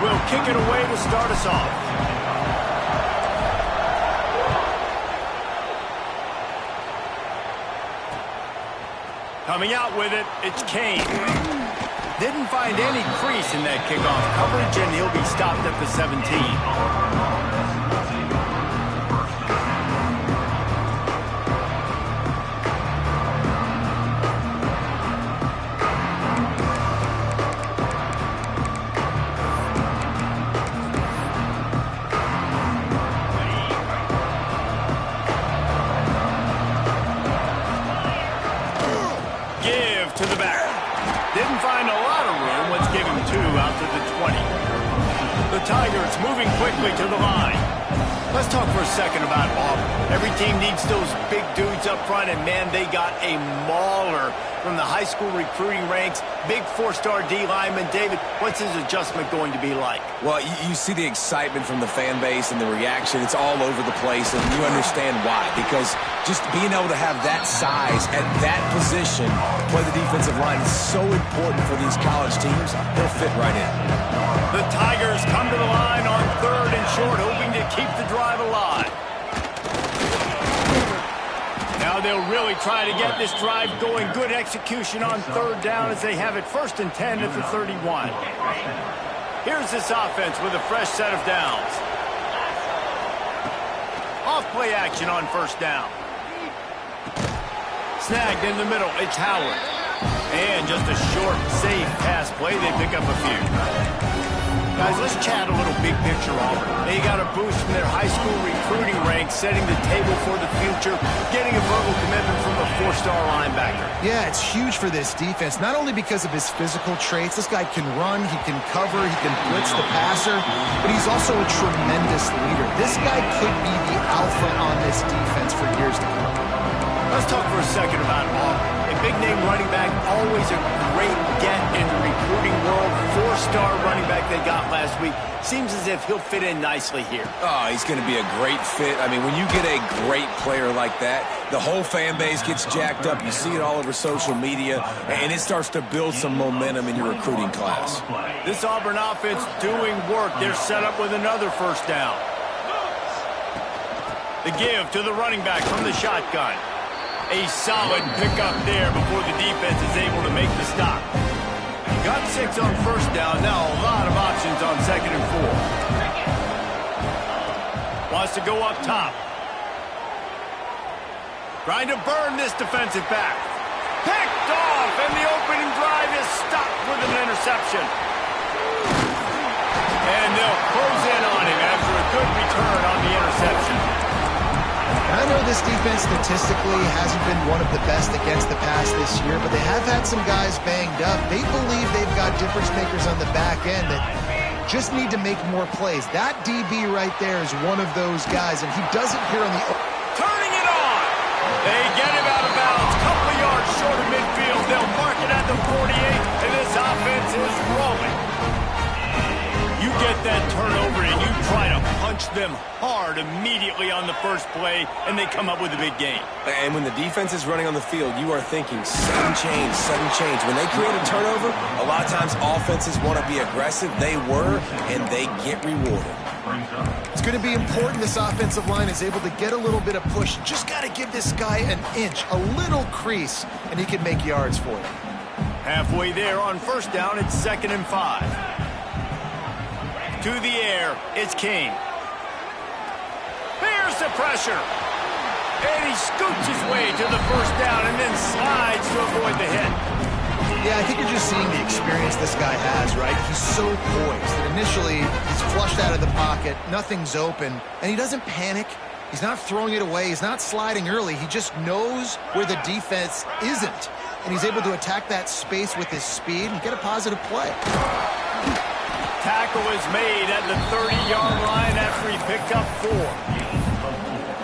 will kick it away to start us off. Coming out with it, it's Kane. Didn't find any crease in that kickoff coverage, and he'll be stopped at the 17. To the back. Didn't find a lot of room. Let's give him 2 out to the 20. The Tigers moving quickly to the line. Let's talk for a second about Auburn. Every team needs those big dudes up front, and man, they got a mauler from the high school recruiting ranks. Big 4-star D lineman. David, what's his adjustment going to be like? Well, you see the excitement from the fan base and the reaction. It's all over the place, and you understand why. Because just being able to have that size at that position, play the defensive line, is so important for these college teams. He'll fit right in. The Tigers come to the line on 3rd and short, hoping to keep the drive alive. Now they'll really try to get this drive going. Good execution on 3rd down as they have it 1st and 10 at the 31. Here's this offense with a fresh set of downs. Off play action on 1st down. Snagged in the middle, it's Howard. And just a short, safe pass play, they pick up a few. Guys, let's chat a little big picture Auburn. They got a boost from their high school recruiting ranks, setting the table for the future, getting a verbal commitment from a 4-star linebacker. Yeah, it's huge for this defense, not only because of his physical traits. This guy can run, he can cover, he can blitz the passer, but he's also a tremendous leader. This guy could be the alpha on this defense for years to come. Let's talk for a second about Auburn. A big-name running back, always a great get in the recruiting world. 4-star running back they got last week. Seems as if he'll fit in nicely here. Oh, he's going to be a great fit. I mean, when you get a great player like that, the whole fan base gets jacked up. You see it all over social media, and it starts to build some momentum in your recruiting class. This Auburn offense doing work. They're set up with another 1st down. The give to the running back from the shotgun. A solid pickup there before the defense is able to make the stop. Got 6 on 1st down. Now a lot of options on 2nd and 4. Wants to go up top. Trying to burn this defensive back. Picked off, and the opening drive is stopped with an interception. And they'll close in on him after a good return on the interception. I know this defense statistically hasn't been one of the best against the pass this year, but they have had some guys banged up. They believe they've got difference makers on the back end that just need to make more plays. That DB right there is one of those guys, and he does it here on the... Turning it on! They get him out of bounds. Couple of yards short of midfield. They'll mark it at the 48, and this offense is rolling. You get that turnover and you try to punch them hard immediately on the first play, and they come up with a big game. And when the defense is running on the field, you are thinking sudden change, sudden change. When they create a turnover, a lot of times offenses want to be aggressive. They were, and they get rewarded. It's going to be important this offensive line is able to get a little bit of push. Just got to give this guy an inch, a little crease, and he can make yards for you. Halfway there on 1st down, it's 2nd and 5. To the air, it's King. There's the pressure. And he scoots his way to the 1st down and then slides to avoid the hit. Yeah, I think you're just seeing the experience this guy has, right? He's so poised that initially he's flushed out of the pocket, nothing's open, and he doesn't panic. He's not throwing it away. He's not sliding early. He just knows where the defense isn't, and he's able to attack that space with his speed and get a positive play. Tackle is made at the 30-yard line after he picked up 4.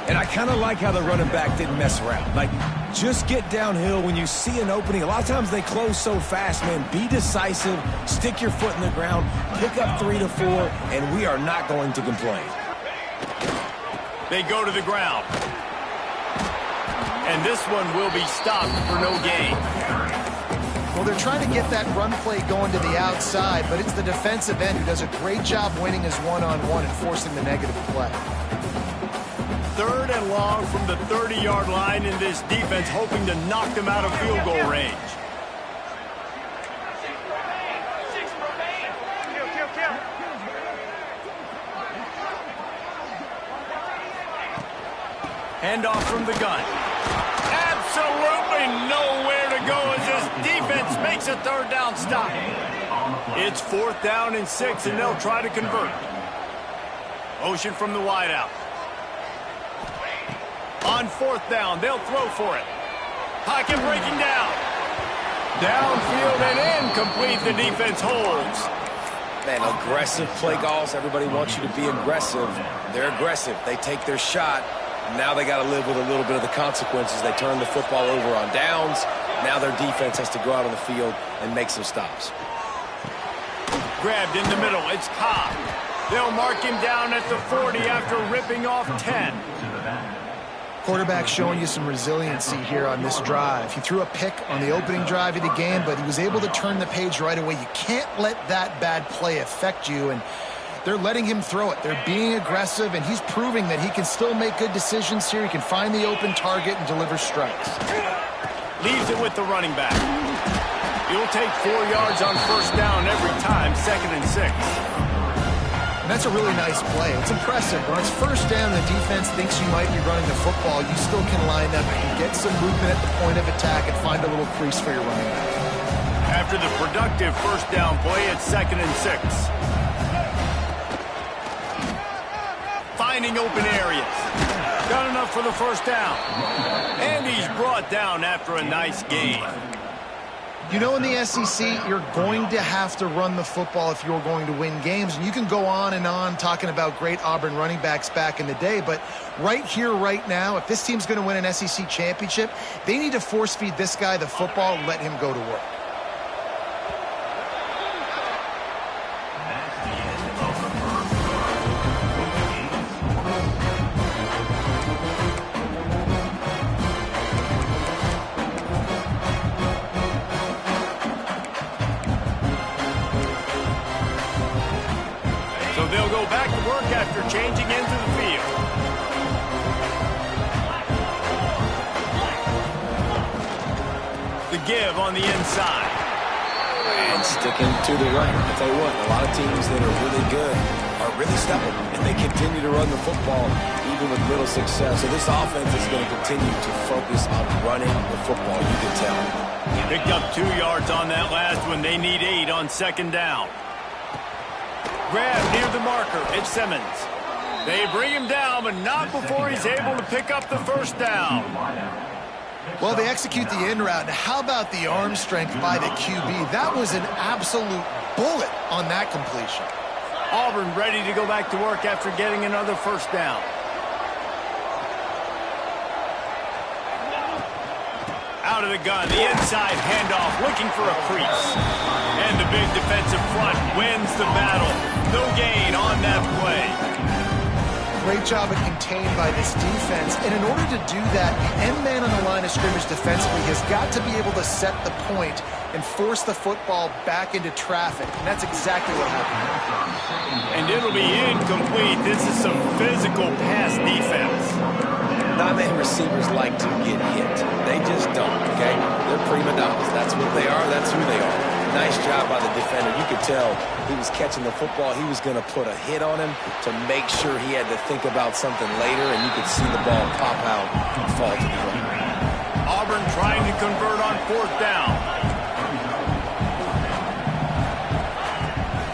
And I kind of like how the running back didn't mess around. Like, just get downhill when you see an opening. A lot of times they close so fast, man. Be decisive, stick your foot in the ground, pick up 3 to 4, and we are not going to complain. They go to the ground. And this one will be stopped for no gain. Well, they're trying to get that run play going to the outside, but it's the defensive end who does a great job winning his one-on-one and forcing the negative play. 3rd and long from the 30-yard line, in this defense hoping to knock them out of field goal range. Handoff from the gun. Absolutely nowhere to go as this defense makes a 3rd down stop. It's 4th down and 6, and they'll try to convert. Motion from the wideout. On 4th down, they'll throw for it. Pocket breaking down. Downfield and incomplete. The defense holds. Man, aggressive play calls. Everybody wants you to be aggressive. They're aggressive. They take their shot. Now they got to live with a little bit of the consequences. They turn the football over on downs. Now their defense has to go out on the field and make some stops. Grabbed in the middle. It's Cobb. They'll mark him down at the 40 after ripping off 10. Quarterback showing you some resiliency here on this drive. He threw a pick on the opening drive of the game, but he was able to turn the page right away. You can't let that bad play affect you, and they're letting him throw it. They're being aggressive, and he's proving that he can still make good decisions here. He can find the open target and deliver strikes. Leaves it with the running back. He'll take 4 yards on 1st down every time, 2nd and 6. And that's a really nice play. It's impressive. When it's 1st down, the defense thinks you might be running the football. You still can line up and get some movement at the point of attack and find a little crease for your running back. After the productive 1st down play, it's 2nd and 6. Finding open areas. Got enough for the 1st down. And he's brought down after a nice gain. You know, in the SEC, you're going to have to run the football if you're going to win games. And you can go on and on talking about great Auburn running backs back in the day, but right here, right now, if this team's going to win an SEC championship, they need to force feed this guy the football and let him go to work. They'll go back to work after changing into the field. The give on the inside. And sticking to the run. I'll tell you what, a lot of teams that are really good are really stubborn, and they continue to run the football even with little success. So this offense is going to continue to focus on running the football, you can tell. Picked up 2 yards on that last one. They need 8 on 2nd down. Grab near the marker. It's Simmons. They bring him down, but not before he's able to pick up the 1st down. Well, they execute the in route. Now, how about the arm strength by the QB? That was an absolute bullet on that completion. Auburn ready to go back to work after getting another 1st down. Out of the gun, the inside handoff, looking for a crease. And the big defensive front wins the battle. No gain on that play. Great job of contained by this defense. And in order to do that, the end man on the line of scrimmage defensively has got to be able to set the point and force the football back into traffic. And that's exactly what happened. And it'll be incomplete. This is some physical pass defense. Non-man receivers like to get hit. They just don't, okay? They're prima donnas. That's what they are. That's who they are. Nice job by the defender. You could tell he was catching the football. He was going to put a hit on him to make sure he had to think about something later, and you could see the ball pop out and fall to the ground. Auburn trying to convert on 4th down.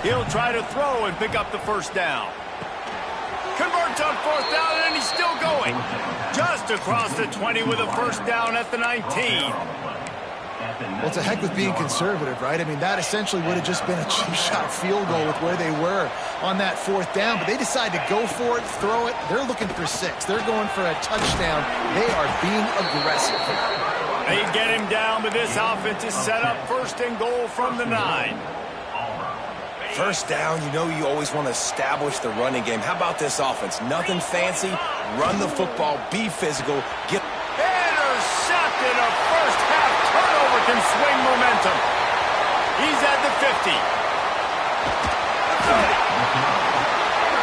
He'll try to throw and pick up the 1st down. Converts on 4th down, and he's still going. Just across the 20 with a 1st down at the 19. Well, it's a heck with being conservative, right? I mean, that essentially would have just been a cheap-shot field goal with where they were on that 4th down. But they decide to go for it, throw it. They're looking for 6. They're going for a touchdown. They are being aggressive. They get him down, but this offense is set up 1st and goal from the 9. 1st down, you know you always want to establish the running game. How about this offense? Nothing fancy. Run the football. Be physical. Get intercepted. A 1st half turnover to can swing momentum. He's at the 50.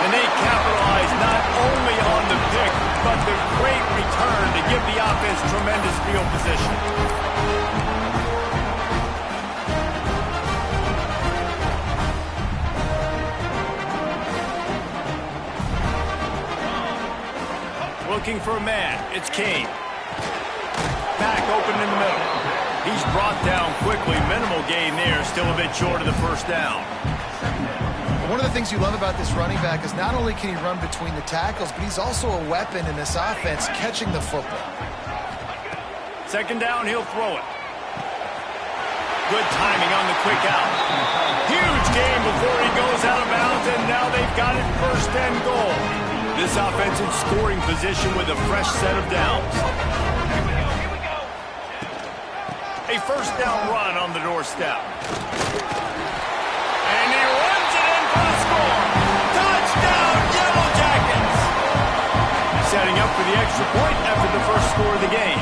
And they capitalize not only on the pick, but the great return to give the offense tremendous field position. Looking for a man. It's Kane. Back open in the middle. He's brought down quickly. Minimal gain there. Still a bit short of the first down. One of the things you love about this running back is not only can he run between the tackles, but he's also a weapon in this offense catching the football. Second down, he'll throw it. Good timing on the quick out. Huge gain before he goes out of bounds, and now they've got it first and goal. This offense in scoring position with a fresh set of downs. A first down run on the doorstep. And he runs it in for the score. Touchdown, Yellow Jackets! Setting up for the extra point after the first score of the game.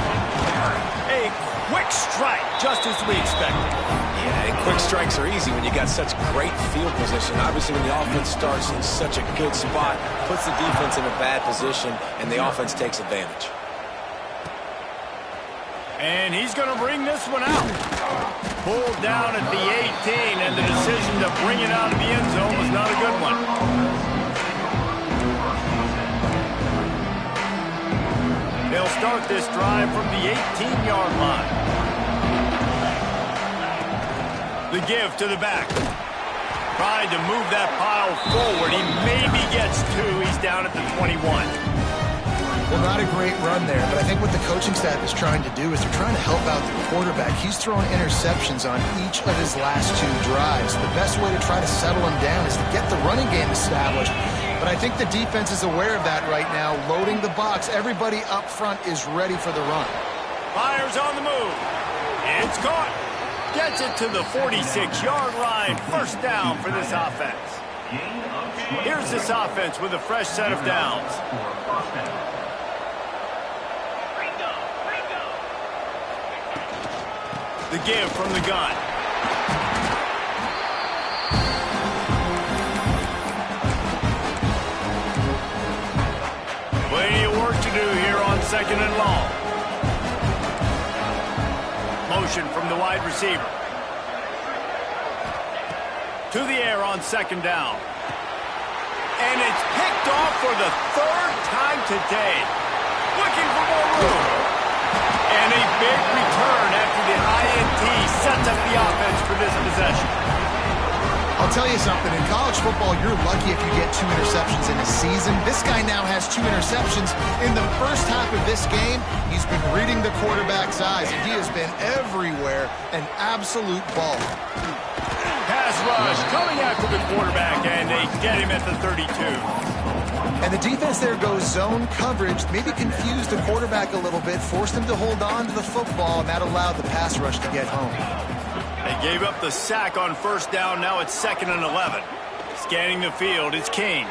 A quick strike, just as we expected. Yeah, and quick strikes are easy when you got such great field position. Obviously, when the offense starts in such a good spot, puts the defense in a bad position, and the offense takes advantage. And he's going to bring this one out. Pulled down at the 18, and the decision to bring it out of the end zone was not a good one. They'll start this drive from the 18-yard line. The give to the back. Tried to move that pile forward. He maybe gets two. He's down at the 21. Well, not a great run there, but I think what the coaching staff is trying to do is they're trying to help out the quarterback. He's thrown interceptions on each of his last two drives. The best way to try to settle him down is to get the running game established. But I think the defense is aware of that right now, loading the box. Everybody up front is ready for the run. Fires on the move. It's caught. Gets it to the 46-yard line. First down for this offense. Here's this offense with a fresh set of downs. The give from the gun. Plenty of work to do here on second and long. Motion from the wide receiver. To the air on second down. And it's picked off for the third time today. Looking for more room. And a big return after the INT sets up the offense for this possession. I'll tell you something. In college football, you're lucky if you get 2 interceptions in a season. This guy now has 2 interceptions. In the first half of this game, he's been reading the quarterback's eyes, and he has been everywhere, an absolute ball. Pass rush coming after the quarterback, and they get him at the 32. And the defense there goes zone coverage, maybe confused the quarterback a little bit, forced him to hold on to the football, and that allowed the pass rush to get home. They gave up the sack on first down. Now it's 2nd and 11. Scanning the field, it's Kane.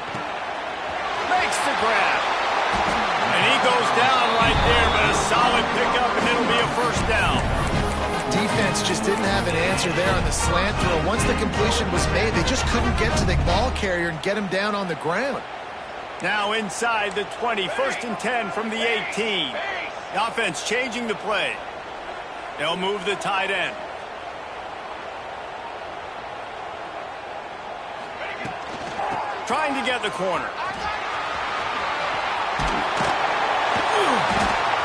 Makes the grab. And he goes down right there, but a solid pickup, and it'll be a first down. Defense just didn't have an answer there on the slant throw. Once the completion was made, they just couldn't get to the ball carrier and get him down on the ground. Now inside the 20, 1st and 10 from the 18. The offense changing the play. They'll move the tight end. Trying to get the corner.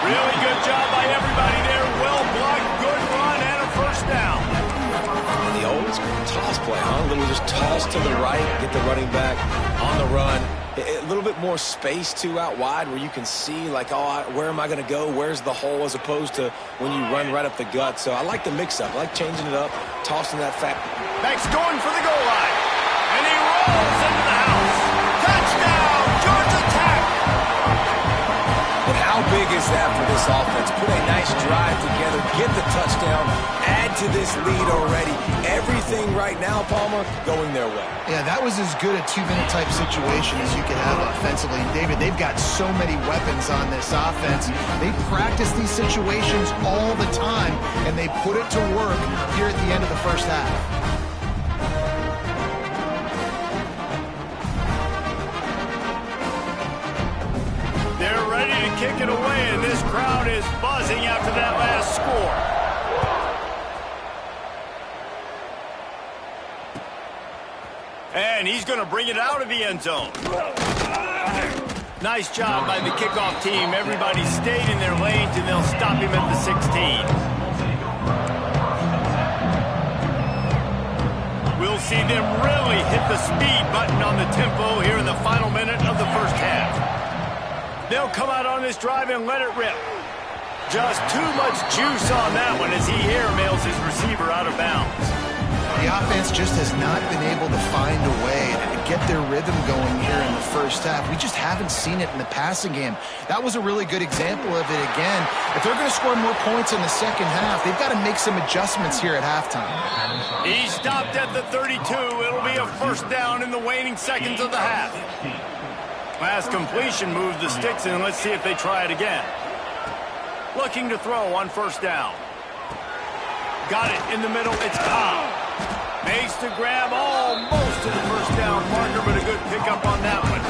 Really good job by everybody there. Well blocked, good run, and a first down. The old school toss play, huh? Literally just toss to the right, get the running back on the run. A little bit more space, too, out wide where you can see, like, oh, where am I going to go? Where's the hole? As opposed to when you run right up the gut. So I like the mix-up. I like changing it up, tossing that fat. Max going for the goal line. And he rolls into the house. Touchdown, Georgia Tech. But how big is that for this offense? Put a nice drive together, get the touchdown, add into this lead already. Everything right now, Palmer, going their way. Yeah, that was as good a 2-minute type situation as you could have offensively. David, they've got so many weapons on this offense. They practice these situations all the time, and they put it to work here at the end of the first half. They're ready to kick it away, and this crowd is buzzing after that last score. And he's going to bring it out of the end zone. Nice job by the kickoff team. Everybody stayed in their lanes, and they'll stop him at the 16. We'll see them really hit the speed button on the tempo here in the final minute of the first half. They'll come out on this drive and let it rip. Just too much juice on that one as he airmails his receiver out of bounds. The offense just has not been able to find a way to get their rhythm going here in the first half. We just haven't seen it in the passing game. That was a really good example of it again. If they're going to score more points in the second half, they've got to make some adjustments here at halftime. He stopped at the 32. It'll be a first down in the waning seconds of the half. Last completion moved the sticks in. Let's see if they try it again. Looking to throw on first down. Got it in the middle. It's Cobb. Makes the grab almost to the first down marker, but a good pickup on that one.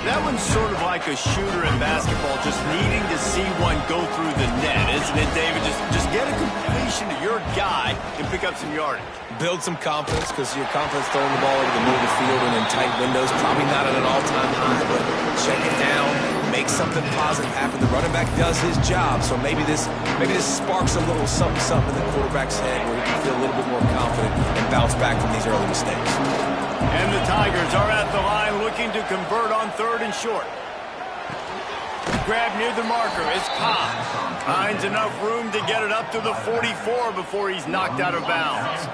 That one's sort of like a shooter in basketball, just needing to see one go through the net, isn't it, David? Just get a completion to your guy and pick up some yardage. Build some confidence, because your confidence throwing the ball over the middle of the field and in tight windows, probably not at an all-time high, but check it down, make something positive happen. The running back does his job, so maybe this sparks a little something in the quarterback's head where he can feel a little bit more confident and bounce back from these early mistakes. And the Tigers are at the line looking to convert on third and short. Grab near the marker is Cobb. Finds enough room to get it up to the 44 before he's knocked out of bounds.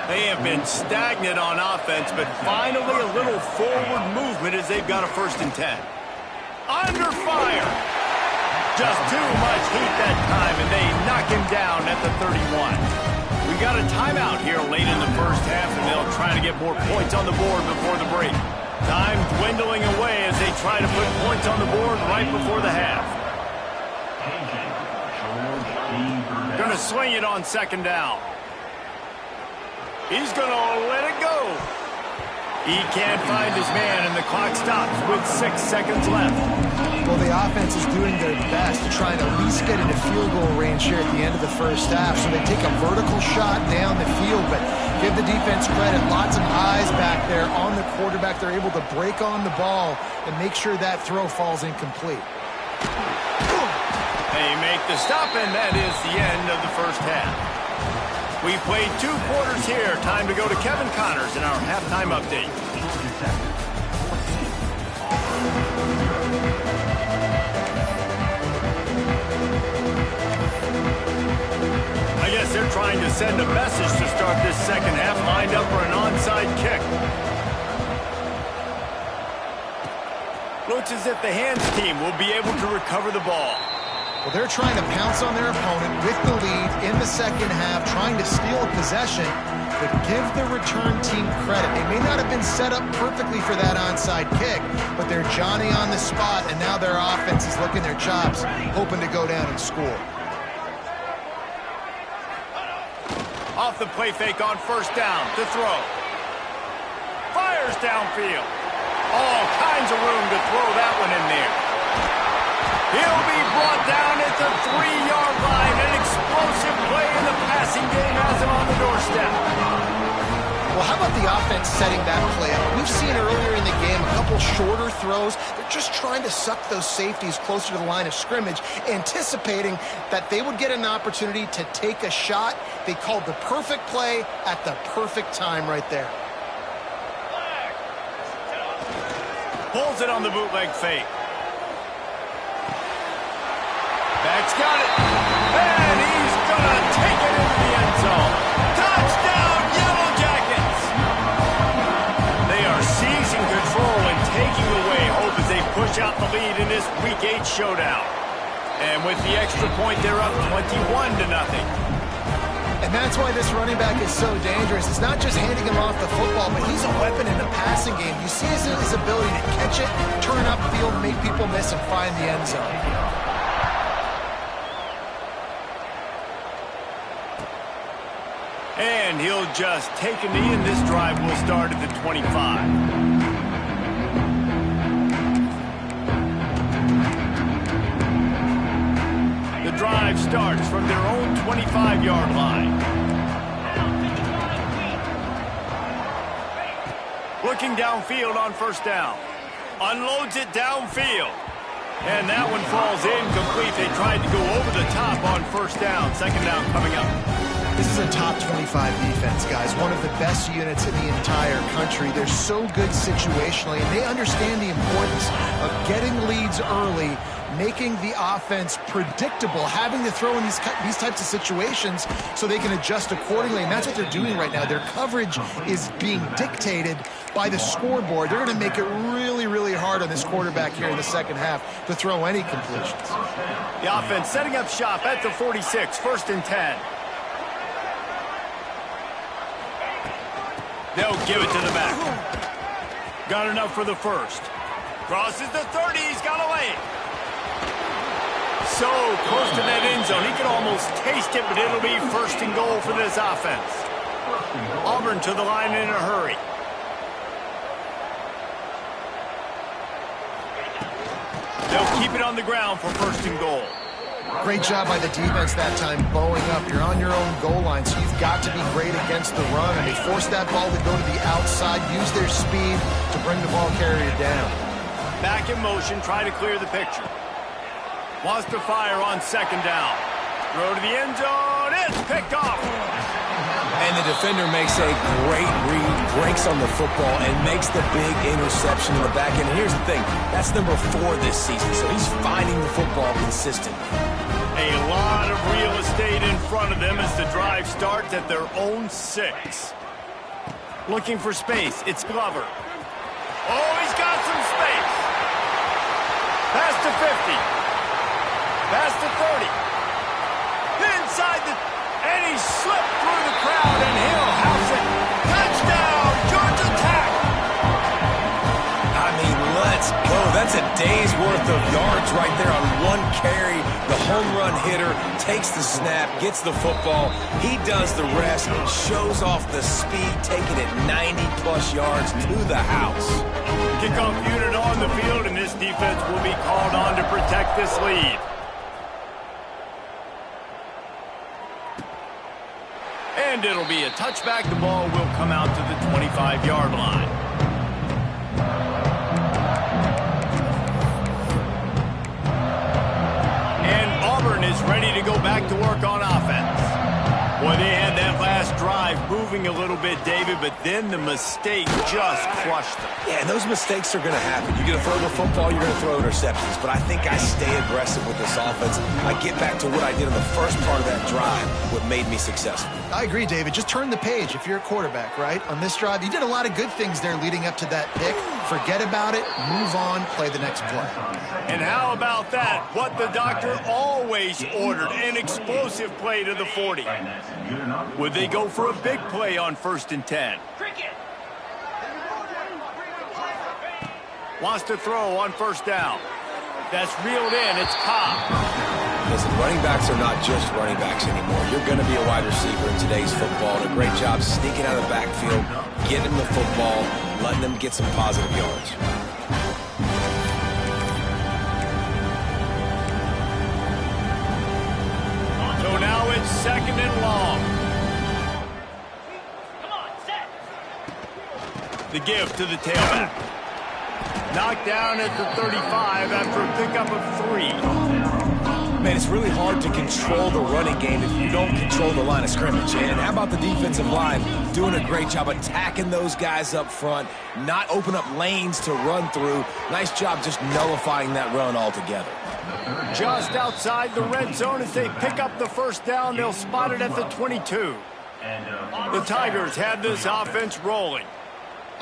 They have been stagnant on offense, but finally a little forward movement as they've got a 1st and 10. Under fire. Just too much heat that time, and they knock him down at the 31. We got a timeout here late in the first half, and they'll try to get more points on the board before the break. Time dwindling away as they try to put points on the board right before the half. Going to swing it on 2nd down. He's going to let it go. He can't find his man, and the clock stops with 6 seconds left. Well, the offense is doing their best to try and at least get into field goal range here at the end of the first half. So they take a vertical shot down the field, but give the defense credit. Lots of eyes back there on the quarterback. They're able to break on the ball and make sure that throw falls incomplete. They make the stop, and that is the end of the first half. We played 2 quarters here. Time to go to Kevin Connors in our halftime update. I guess they're trying to send a message to start this second half, lined up for an onside kick. Looks as if the hands team will be able to recover the ball. Well, they're trying to pounce on their opponent with the lead in the second half, trying to steal a possession, but give the return team credit. They may not have been set up perfectly for that onside kick, but they're Johnny on the spot, and now their offense is licking their chops, hoping to go down and score. Off the play fake on 1st down to throw. Fires downfield. All kinds of room to throw that one in there. He'll be brought down at the 3-yard line. An explosive play in the passing game has him on the doorstep. Well, how about the offense setting that play up? We've seen earlier in the game a couple shorter throws. They're just trying to suck those safeties closer to the line of scrimmage, anticipating that they would get an opportunity to take a shot. They called the perfect play at the perfect time right there. Pulls it on the bootleg fake. Back's got it. And he's going to take it into the end zone. Touchdown, Yellow Jackets! They are seizing control and taking away hope as they push out the lead in this Week 8 showdown. And with the extra point, they're up 21-0. And that's why this running back is so dangerous. It's not just handing him off the football, but he's a weapon in the passing game. You see his ability to catch it, turn upfield, make people miss, and find the end zone. And he'll just take a knee, and this drive will start at the 25. The drive starts from their own 25-yard line. Looking downfield on first down. Unloads it downfield. And that one falls incomplete. They tried to go over the top on first down. Second down coming up. This is a top 25 defense, guys. One of the best units in the entire country. They're so good situationally, and they understand the importance of getting leads early, making the offense predictable, having to throw in these types of situations so they can adjust accordingly, and that's what they're doing right now. Their coverage is being dictated by the scoreboard. They're going to make it really, really hard on this quarterback here in the second half to throw any completions. The offense setting up shop at the 46, 1st and 10. They'll give it to the back. Got enough for the first. Crosses the 30. He's got away. So close to that end zone. He can almost taste it, but it'll be 1st and goal for this offense. Auburn to the line in a hurry. They'll keep it on the ground for 1st and goal. Great job by the defense that time, bowing up. You're on your own goal line, so you've got to be great against the run. And they force that ball to go to the outside, use their speed to bring the ball carrier down. Back in motion, try to clear the picture. Wants to fire on 2nd down. Throw to the end zone. It's picked off. And the defender makes a great read, breaks on the football, and makes the big interception in the back end. Here's the thing, that's number 4 this season, so he's finding the football consistently. A lot of real estate in front of them as the drive starts at their own 6. Looking for space, it's Glover. Oh, he's got some space. Pass to 50. Pass to 30. Inside the... And he slipped through the crowd, and he'll house it. Touchdown, Georgia Tech! I mean, let's go. That's a day's worth of yards right there on one carry. The home run hitter takes the snap, gets the football. He does the rest, shows off the speed, taking it 90-plus yards to the house. Kickoff unit on the field, and this defense will be called on to protect this lead. And it'll be a touchback. The ball will come out to the 25-yard line. And Auburn is ready to go back to work on offense. Boy, they had that last drive moving a little bit, David, but then the mistake just crushed them. Yeah, and those mistakes are going to happen. You're going to throw the football, you're going to throw interceptions. But I think I stay aggressive with this offense. I get back to what I did in the first part of that drive, what made me successful. I agree, David. Just turn the page if you're a quarterback, right? On this drive, you did a lot of good things there leading up to that pick. Forget about it, move on, play the next play. And how about that? What the doctor always ordered, an explosive play to the 40. Would they go for a big play on 1st and 10? Wants to throw on 1st down. That's reeled in. It's Cobb. Listen, running backs are not just running backs anymore. You're going to be a wide receiver in today's football. And a great job sneaking out of the backfield, getting the football, letting them get some positive yards. So now it's 2nd and long. The give to the tailback. Knocked down at the 35 after a pickup of 3. Man, it's really hard to control the running game if you don't control the line of scrimmage. And how about the defensive line doing a great job attacking those guys up front, not open up lanes to run through. Nice job just nullifying that run altogether. Just outside the red zone as they pick up the 1st down. They'll spot it at the 22. The Tigers have this offense rolling.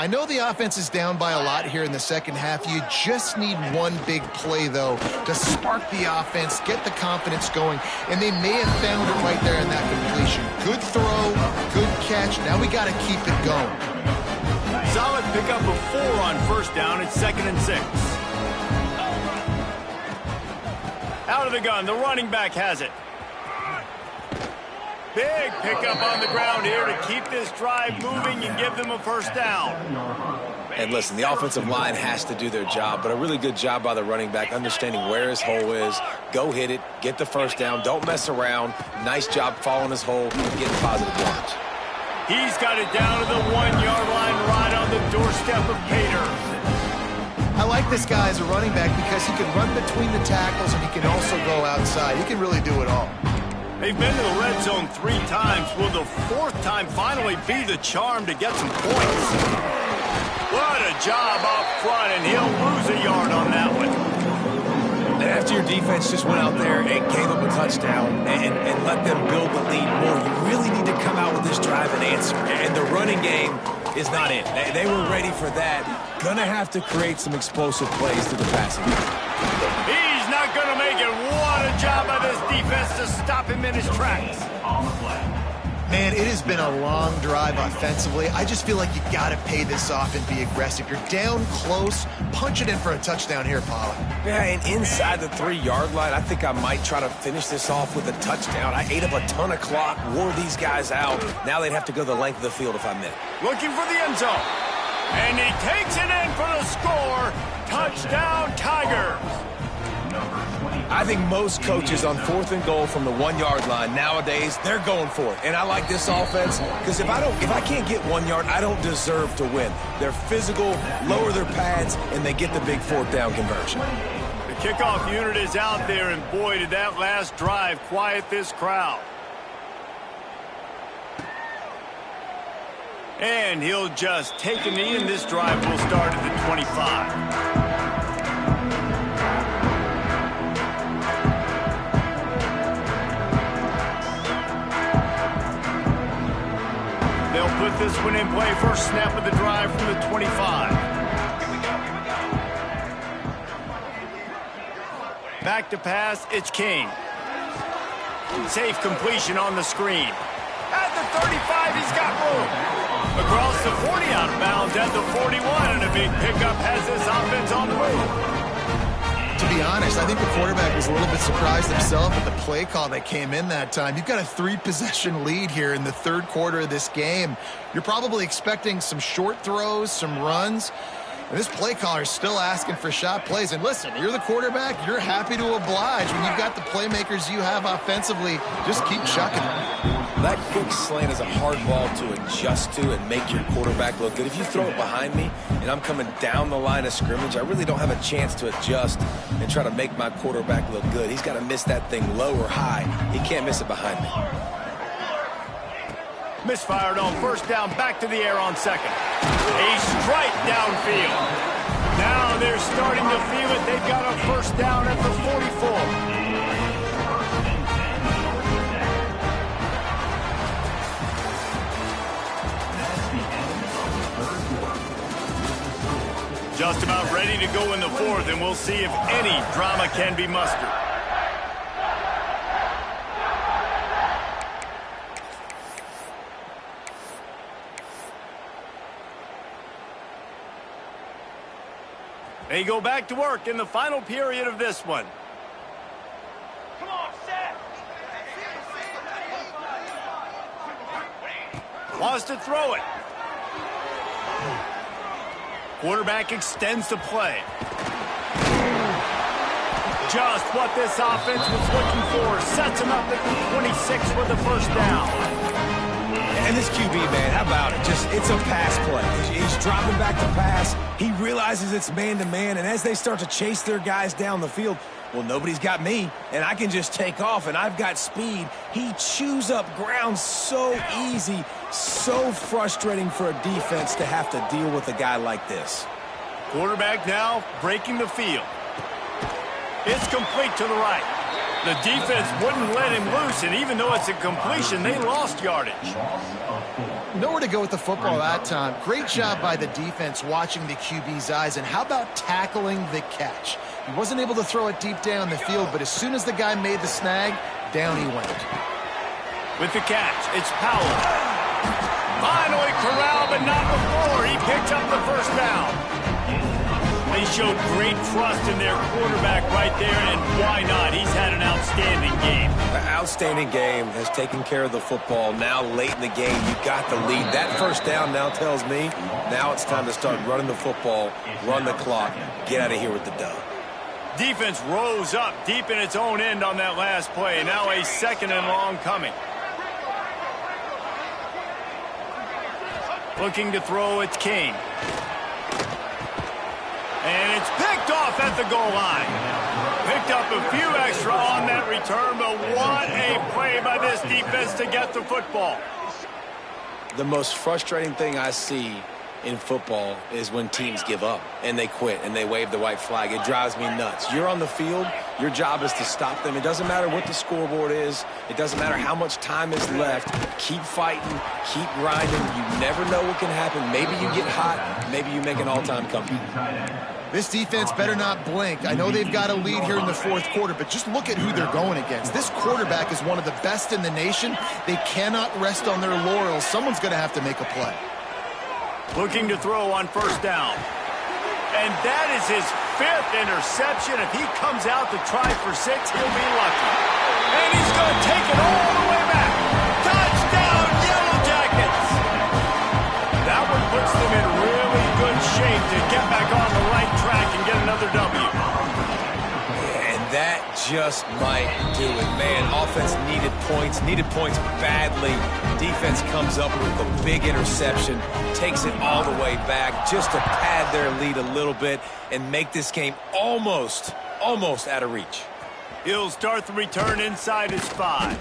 I know the offense is down by a lot here in the second half. You just need one big play, though, to spark the offense, get the confidence going, and they may have found it right there in that completion. Good throw, good catch. Now we got to keep it going. Solid pickup of 4 on first down. It's 2nd and 6. Out of the gun, the running back has it. Big pickup on the ground here to keep this drive moving and give them a first down. And listen, the offensive line has to do their job, but a really good job by the running back understanding where his hole is. Go hit it, get the first down, don't mess around. Nice job following his hole and getting positive yards. He's got it down to the 1-yard line right on the doorstep of Pater. I like this guy as a running back because he can run between the tackles and he can also go outside. He can really do it all. They've been to the red zone 3 times. Will the 4th time finally be the charm to get some points? What a job up front, and he'll lose a yard on that one. And after your defense just went out there and gave up a touchdown and let them build the lead more, you really need to come out with this drive and answer. And the running game is not in. They were ready for that. Gonna have to create some explosive plays to the passing game. He's not going to make it. What a job by this defense to stop him in his tracks. Man, it has been a long drive offensively. I just feel like you got to pay this off and be aggressive. You're down close. Punch it in for a touchdown here, Pollard. Yeah, and inside the 3-yard line, I think I might try to finish this off with a touchdown. I ate up a ton of clock, wore these guys out. Now they'd have to go the length of the field if I miss. Looking for the end zone. And he takes it in for the score. Touchdown, Tigers. I think most coaches on 4th and goal from the 1-yard line nowadays, they're going for it. And I like this offense because if I can't get 1 yard, I don't deserve to win. They're physical, lower their pads, and they get the big 4th down conversion. The kickoff unit is out there, and boy, did that last drive quiet this crowd. And he'll just take a knee, and this drive will start at the 25. They'll put this one in play. First snap of the drive from the 25. Back to pass, it's King. Safe completion on the screen. At the 35, he's got room. Across the 40, out of bounds at the 41, and a big pickup has this offense on the move. To be honest, I think the quarterback was a little bit surprised himself at the play call that came in that time. You've got a 3-possession lead here in the 3rd quarter of this game. You're probably expecting some short throws, some runs. And this play caller is still asking for shot plays. And listen, you're the quarterback. You're happy to oblige. When you've got the playmakers you have offensively, just keep chucking it. That quick slant is a hard ball to adjust to and make your quarterback look good. If you throw it behind me and I'm coming down the line of scrimmage, I really don't have a chance to adjust and try to make my quarterback look good. He's got to miss that thing low or high. He can't miss it behind me. Misfired on first down, back to the air on 2nd. A strike downfield. Now they're starting to feel it. They've got a first down at the 44. Just about ready to go in the 4th, and we'll see if any drama can be mustered. They go back to work in the final period of this one. Come on, set. Wants to throw it. Quarterback extends the play. Just what this offense was looking for. Sets him up at the 26 for the first down. And this QB, man, how about it? It's a pass play. He's dropping back to pass. He realizes it's man-to-man, and as they start to chase their guys down the field, well, nobody's got me, and I can just take off, and I've got speed. He chews up ground so easy, so frustrating for a defense to have to deal with a guy like this. Quarterback now breaking the field. It's complete to the right. The defense wouldn't let him loose, and even though it's a completion, they lost yardage. Nowhere to go with the football that time. Great job by the defense watching the QB's eyes, and how about tackling the catch? He wasn't able to throw it deep down the field, but as soon as the guy made the snag, down he went. With the catch, it's Powell. Finally corralled, but not before. He picked up the first down. They showed great trust in their quarterback right there, and why not? He's had an outstanding game. An outstanding game, has taken care of the football. Now late in the game, you got the lead. That first down now tells me now it's time to start running the football, run the clock, get out of here with the dub. Defense rose up deep in its own end on that last play. Now a 2nd and long coming. Looking to throw, it's King. And it's picked off at the goal line. Picked up a few extra on that return, but what a play by this defense to get the football. The most frustrating thing I see in football is when teams give up and they quit and they wave the white flag. It drives me nuts. You're on the field. Your job is to stop them. It doesn't matter what the scoreboard is. It doesn't matter how much time is left. Keep fighting. Keep grinding. You never know what can happen. Maybe you get hot. Maybe you make an all-time comeback. This defense better not blink. I know they've got a lead here in the 4th quarter, but just look at who they're going against. This quarterback is one of the best in the nation. They cannot rest on their laurels. Someone's going to have to make a play. Looking to throw on first down. And that is his 5th interception. If he comes out to try for 6, he'll be lucky. And he's going to take it all the way back. Touchdown, Yellow Jackets! That one puts them in really good shape to get back on the right track and get another W. And that just might do it. Man, offense needed points badly. Defense comes up with a big interception, takes it all the way back just to pad their lead a little bit and make this game almost out of reach. He'll start the return inside his 5.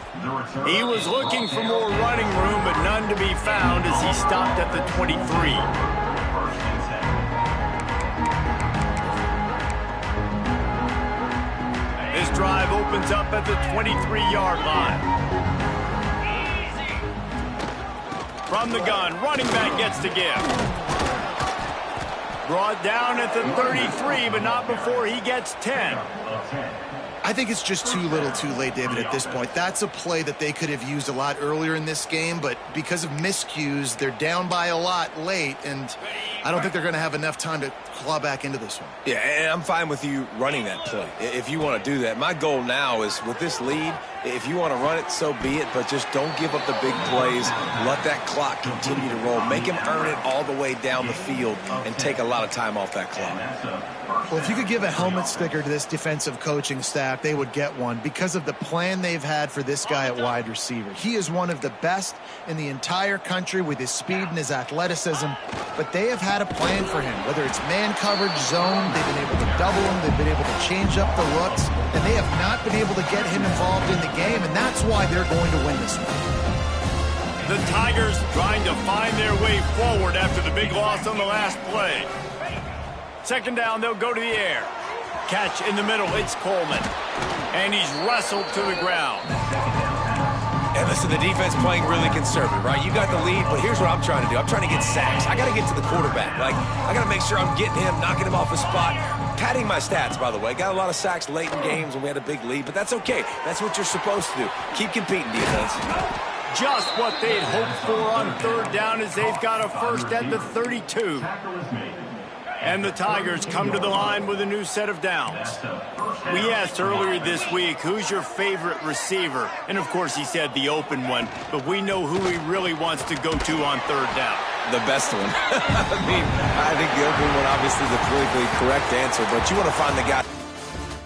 He was looking for more running room, but none to be found as he stopped at the 23. This drive opens up at the 23-yard line. From the gun, running back gets to give. Brought down at the 33, but not before he gets 10. I think it's just too little too late, David, at this point. That's a play that they could have used a lot earlier in this game, but because of miscues, they're down by a lot late, and I don't think they're going to have enough time to claw back into this one. Yeah, and I'm fine with you running that play if you want to do that. My goal now is with this lead, if you want to run it, so be it, but just don't give up the big plays. Let that clock continue to roll. Make him earn it all the way down the field and take a lot of time off that clock. Well, if you could give a helmet sticker to this defensive coaching staff, they would get one because of the plan they've had for this guy at wide receiver. He is one of the best in the entire country with his speed and his athleticism, but they have had a plan for him, whether it's man coverage, zone, they've been able to double him, they've been able to change up the looks, and they have not been able to get him involved in the game, and that's why they're going to win this one. The Tigers trying to find their way forward after the big loss on the last play. 2nd down, they'll go to the air. Catch in the middle, it's Coleman. And he's wrestled to the ground. And listen, the defense playing really conservative, right? You got the lead, but here's what I'm trying to do. I'm trying to get sacks. I got to get to the quarterback. Like, I got to make sure I'm getting him, knocking him off his spot. Padding my stats, by the way. Got a lot of sacks late in games when we had a big lead, but that's okay. That's what you're supposed to do. Keep competing, defense. Just what they'd hoped for on 3rd down as they've got a first at the 32. And the Tigers come to the line with a new set of downs. We asked earlier this week, who's your favorite receiver? And, of course, he said the open one, but we know who he really wants to go to on 3rd down. The best one. I think the open one obviously is the politically correct answer, but you want to find the guy.